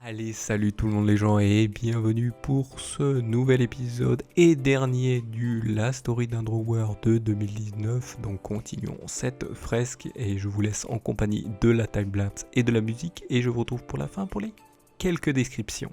Allez, salut tout le monde les gens et bienvenue pour ce nouvel épisode et dernier du La Story d'un Drawer de 2019. Donc continuons cette fresque et je vous laisse en compagnie de la timelapse et de la musique et je vous retrouve pour la fin pour les quelques descriptions.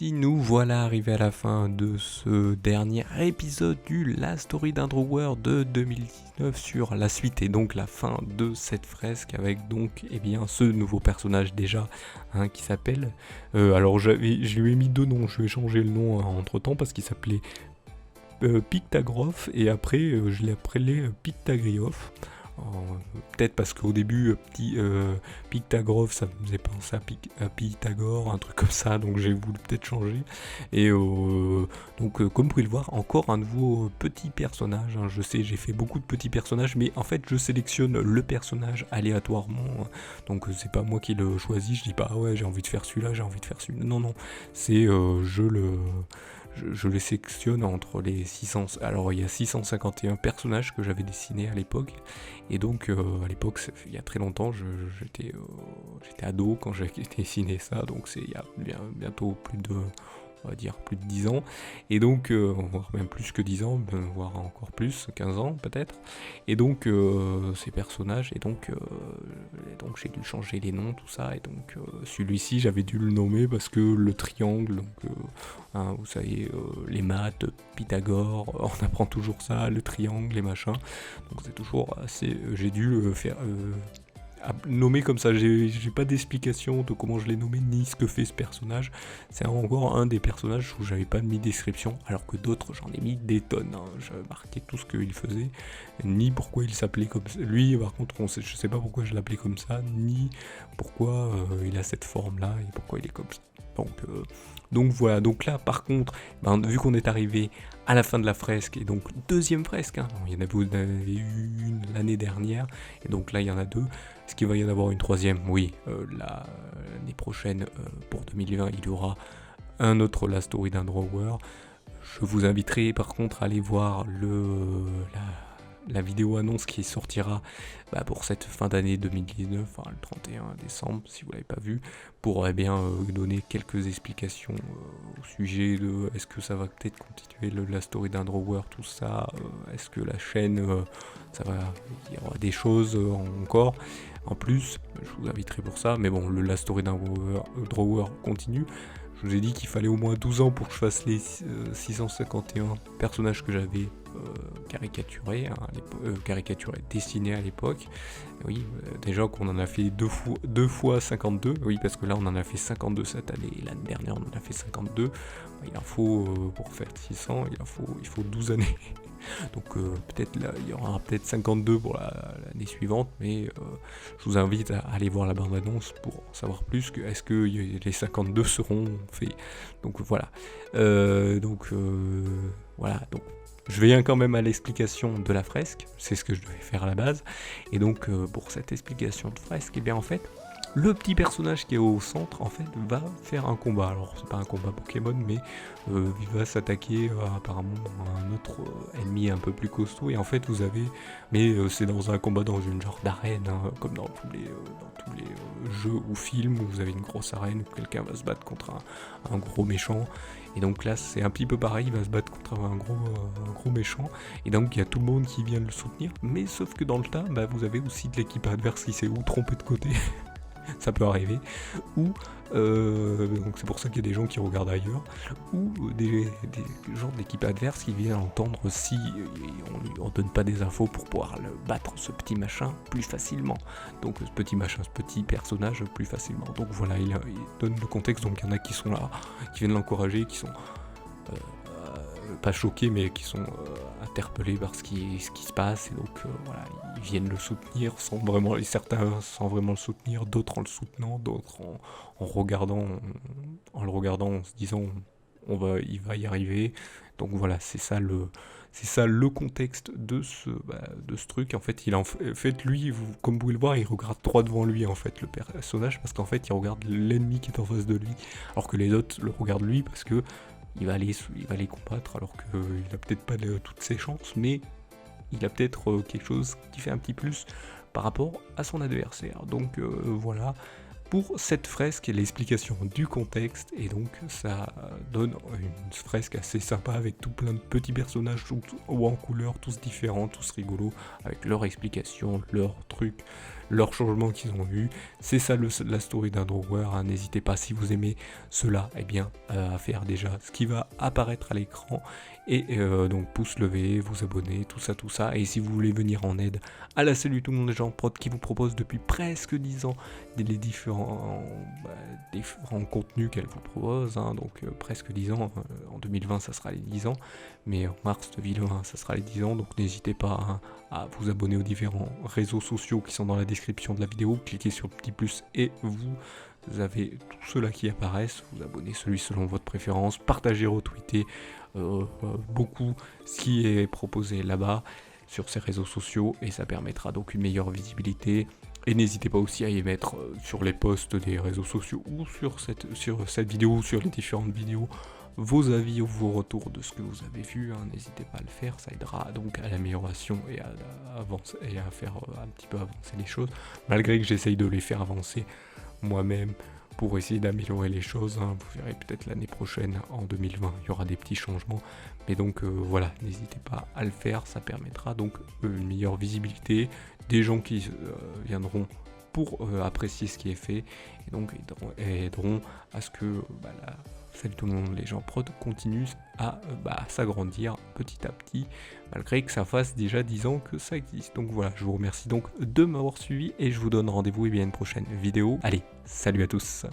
Nous voilà arrivés à la fin de ce dernier épisode du La Story d'un Drawer de 2019 sur la suite et donc la fin de cette fresque avec donc ce nouveau personnage déjà qui s'appelle, alors je lui ai mis deux noms, je vais changer le nom entre temps parce qu'il s'appelait Pictagroff et après je l'ai appelé Pictagrioff. Peut-être parce qu'au début, Pictagroff, ça me faisait penser à Pythagore, un truc comme ça, donc j'ai voulu peut-être changer. Et comme vous pouvez le voir, encore un nouveau petit personnage. Je sais, j'ai fait beaucoup de petits personnages, mais en fait, je sélectionne le personnage aléatoirement. Donc c'est pas moi qui le choisis, je dis pas, ah ouais, j'ai envie de faire celui-là, j'ai envie de faire celui-là. Non, c'est je les sélectionne entre les 600... Alors il y a 651 personnages que j'avais dessinés à l'époque. Et donc à l'époque, il y a très longtemps, j'étais ado quand j'ai dessiné ça. Donc c'est il y a bientôt on va dire plus de 10 ans. Et donc, voire même plus que 10 ans, voire encore plus, 15 ans peut-être. Et donc ces personnages, et donc j'ai dû changer les noms, tout ça. Et donc celui-ci, j'avais dû le nommer parce que le triangle, donc vous savez, les maths, Pythagore, on apprend toujours ça, le triangle, les machins. Donc c'est toujours assez. J'ai dû le faire nommer comme ça. J'ai pas d'explication de comment je l'ai nommé ni ce que fait ce personnage. C'est encore un des personnages où j'avais pas mis de description, alors que d'autres j'en ai mis des tonnes. J'avais marqué tout ce qu'il faisait, ni pourquoi il s'appelait comme ça. Lui, par contre, je sais pas pourquoi je l'appelais comme ça, ni pourquoi il a cette forme là et pourquoi il est comme ça. Donc voilà, donc là par contre, vu qu'on est arrivé à la fin de la fresque, et donc deuxième fresque, il y en avait eu une l'année dernière, et donc là il y en a deux, est-ce qu'il va y en avoir une troisième? Oui, l'année prochaine, pour 2020, il y aura un autre La Story d'un Drawer. Je vous inviterai par contre à aller voir la vidéo annonce qui sortira pour cette fin d'année 2019, le 31 décembre, si vous ne l'avez pas vu, pour donner quelques explications au sujet de est-ce que ça va peut-être continuer la story d'un drawer, tout ça, est-ce que la chaîne, il y aura des choses encore en plus, je vous inviterai pour ça, mais bon, la story d'un drawer continue. Je vous ai dit qu'il fallait au moins 12 ans pour que je fasse les 651 personnages que j'avais caricaturé, hein, caricaturé, dessiné à l'époque. Oui, déjà qu'on en a fait deux fois 52, oui, parce que là on en a fait 52 cette année, et l'année dernière on en a fait 52. Il en faut, pour faire 600, il faut 12 années. Donc peut-être là, il y aura peut-être 52 pour l'année suivante, mais je vous invite à aller voir la bande-annonce pour en savoir plus. Est-ce que les 52 seront faits? Donc voilà. Voilà. Donc je viens quand même à l'explication de la fresque. C'est ce que je devais faire à la base. Et donc pour cette explication de fresque, et bien en fait, le petit personnage qui est au centre, en fait, va faire un combat. Alors, c'est pas un combat Pokémon, mais il va s'attaquer apparemment à un autre ennemi un peu plus costaud. Et en fait, vous avez... Mais c'est dans un combat dans une genre d'arène, hein, comme dans tous les jeux ou films, où vous avez une grosse arène où quelqu'un va se battre contre un gros méchant. Et donc là, c'est un petit peu pareil, il va se battre contre un gros méchant. Et donc, il y a tout le monde qui vient le soutenir. Mais sauf que dans le tas, bah, vous avez aussi de l'équipe adverse qui s'est trompé de côté. Ça peut arriver, ou donc c'est pour ça qu'il y a des gens qui regardent ailleurs, ou des gens d'équipe adverse qui viennent entendre si on ne donne pas des infos pour pouvoir le battre, ce petit machin, plus facilement. Donc ce petit personnage plus facilement. Donc voilà, il donne le contexte, donc il y en a qui sont là, qui viennent l'encourager, qui sont pas choqués, mais qui sont interpellés par ce qui se passe, et donc voilà, ils viennent le soutenir certains sans vraiment le soutenir, d'autres en le soutenant, d'autres en le regardant en se disant il va y arriver. Donc voilà, c'est ça le contexte de ce truc. En fait, lui, comme vous pouvez le voir, il regarde droit devant lui, en fait, le personnage, parce qu'en fait, il regarde l'ennemi qui est en face de lui, alors que les autres le regardent lui, parce que il va aller combattre, alors qu'il n'a peut-être pas toutes ses chances, mais il a peut-être quelque chose qui fait un petit plus par rapport à son adversaire. Donc voilà pour cette fresque et l'explication du contexte, et donc ça donne une fresque assez sympa avec tout plein de petits personnages ou en couleur, tous différents, tous rigolos, avec leur explication, leurs trucs, leurs changements qu'ils ont eu. C'est ça la story d'Andrower, hein. N'hésitez pas, si vous aimez cela, eh bien à faire déjà ce qui va apparaître à l'écran, et donc pouce levé, vous abonner, tout ça. Et si vous voulez venir en aide à la Salut tout le monde des gens prod, qui vous propose depuis presque 10 ans les différents contenus qu'elle vous propose, hein, donc presque 10 ans, en 2020 ça sera les 10 ans, mais en mars 2020 ça sera les 10 ans, donc n'hésitez pas, hein, à vous abonner aux différents réseaux sociaux qui sont dans la description de la vidéo, cliquez sur le petit plus et vous avez tout cela qui apparaissent, vous abonnez celui selon votre préférence, partagez, retweetez beaucoup ce qui est proposé là-bas sur ces réseaux sociaux, et ça permettra donc une meilleure visibilité. Et n'hésitez pas aussi à y mettre sur les posts des réseaux sociaux ou sur cette vidéo ou sur les différentes vidéos vos avis ou vos retours de ce que vous avez vu, hein. N'hésitez pas à le faire, ça aidera donc à l'amélioration et à avancer et à faire un petit peu avancer les choses, malgré que j'essaye de les faire avancer moi-même pour essayer d'améliorer les choses, hein. Vous verrez peut-être l'année prochaine, en 2020, il y aura des petits changements, mais donc voilà, n'hésitez pas à le faire, ça permettra donc une meilleure visibilité, des gens qui viendront pour apprécier ce qui est fait, et donc aideront à ce que Salut tout le monde, les gens prod continuent à s'agrandir petit à petit, malgré que ça fasse déjà 10 ans que ça existe. Donc voilà, je vous remercie donc de m'avoir suivi, et je vous donne rendez-vous à une prochaine vidéo. Allez, salut à tous.